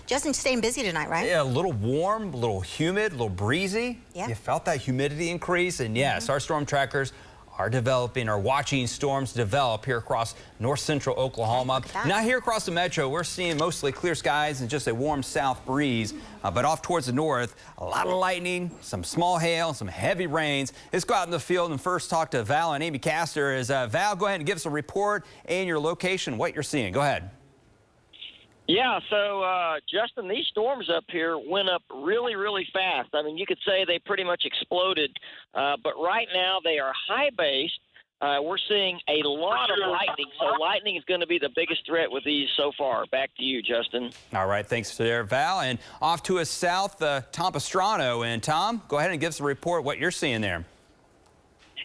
Justin, staying busy tonight, right? Yeah, a little warm, a little humid, a little breezy. Yeah. You felt that humidity increase, and yes, our storm trackers are watching storms develop here across north central Oklahoma. Not here across the metro. We're seeing mostly clear skies and just a warm south breeze. But off towards the north, a lot of lightning, some small hail, some heavy rains. Let's go out in the field and first talk to Val and Amy Castor. Val, go ahead and give us a report and your location, what you're seeing. Go ahead. Yeah, so, Justin, these storms up here went up really, really fast. I mean, you could say they pretty much exploded, but right now they are high-based. We're seeing a lot of lightning, so lightning is going to be the biggest threat with these so far. Back to you, Justin. All right, thanks there, Val. And off to us south, Tom Pastrano. And Tom, go ahead and give us a report what you're seeing there.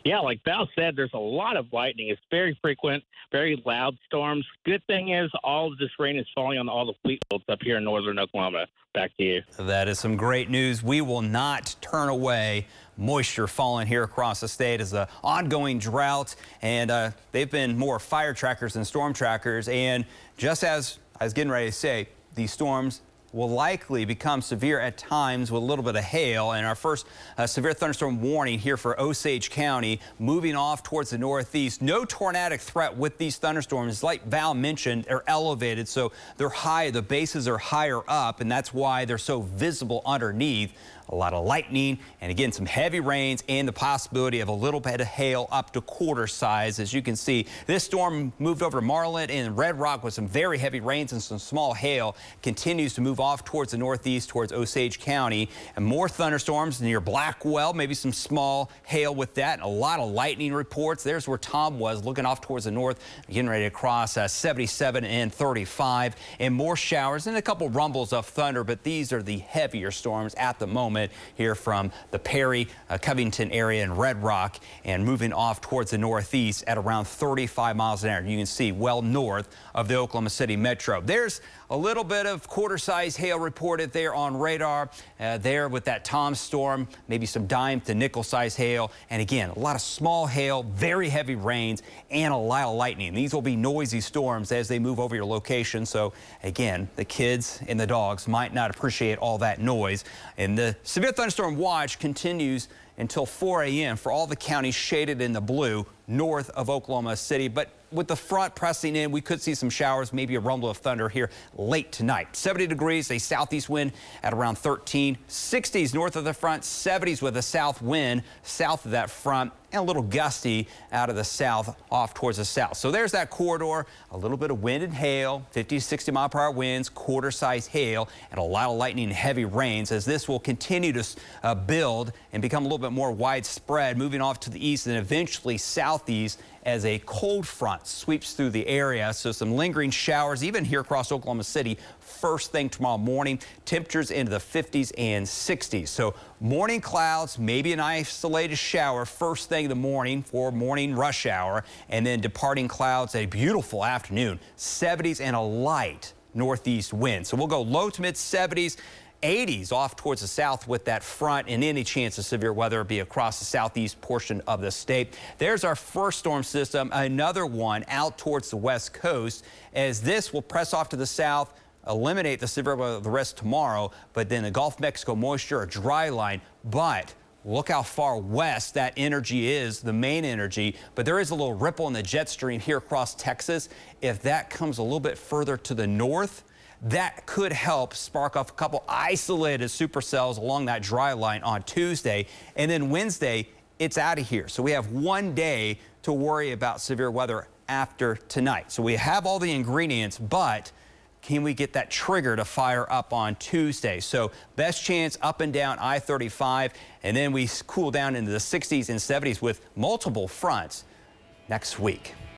Yeah, like Val said, there's a lot of lightning. It's very frequent, very loud storms. Good thing is all of this rain is falling on all the wheat fields up here in northern Oklahoma. Back to you. That is some great news. We will not turn away moisture falling here across the state as the ongoing drought, and they've been more fire trackers than storm trackers. And just as I was getting ready to say, these storms will likely become severe at times with a little bit of hail. And our first severe thunderstorm warning here for Osage County, moving off towards the northeast. No tornadic threat with these thunderstorms. Like Val mentioned, they're elevated, so they're high. The bases are higher up, and that's why they're so visible underneath. A lot of lightning, and again, some heavy rains and the possibility of a little bit of hail up to quarter size. As you can see, this storm moved over to Marlin and Red Rock with some very heavy rains and some small hail. Continues to move off towards the northeast, towards Osage County. And more thunderstorms near Blackwell, maybe some small hail with that. And a lot of lightning reports. There's where Tom was, looking off towards the north, getting ready to cross 77 and 35. And more showers and a couple rumbles of thunder, but these are the heavier storms at the moment here from the Perry, Covington area and Red Rock, and moving off towards the northeast at around 35 miles an hour. You can see well north of the Oklahoma City metro. There's a little bit of quarter-size hail reported there on radar there with that Tom storm, maybe some dime to nickel-size hail. And again, a lot of small hail, very heavy rains, and a lot of lightning. These will be noisy storms as they move over your location. So again, the kids and the dogs might not appreciate all that noise. And the severe thunderstorm watch continues until 4 a.m. for all the counties shaded in the blue north of Oklahoma City. But with the front pressing in, we could see some showers, maybe a rumble of thunder here late tonight. 70 degrees, a southeast wind at around 13. 60s north of the front, 70s with a south wind south of that front, and a little gusty out of the south off towards the south. So there's that corridor, a little bit of wind and hail, 50 to 60 mile per hour winds, quarter-size hail, and a lot of lightning and heavy rains as this will continue to build and become a little bit more widespread, moving off to the east and eventually southeast as a cold front sweeps through the area. So some lingering showers even here across Oklahoma City first thing tomorrow morning. Temperatures into the 50s and 60s. So morning clouds, maybe an isolated shower first thing in the morning for morning rush hour, and then departing clouds a beautiful afternoon. 70s and a light northeast wind. So we'll go low to mid 70s. 80s off towards the south with that front, and any chance of severe weather be across the southeast portion of the state. There's our first storm system, another one out towards the west coast, as this will press off to the south, eliminate the severe weather the rest tomorrow, but then the Gulf of Mexico moisture, a dry line. But look how far west that energy is, the main energy, but there is a little ripple in the jet stream here across Texas. If that comes a little bit further to the north, that could help spark off a couple isolated supercells along that dry line on Tuesday. And then Wednesday, it's out of here. So we have one day to worry about severe weather after tonight. So we have all the ingredients, but can we get that trigger to fire up on Tuesday? So best chance up and down I-35, and then we cool down into the 60s and 70s with multiple fronts next week.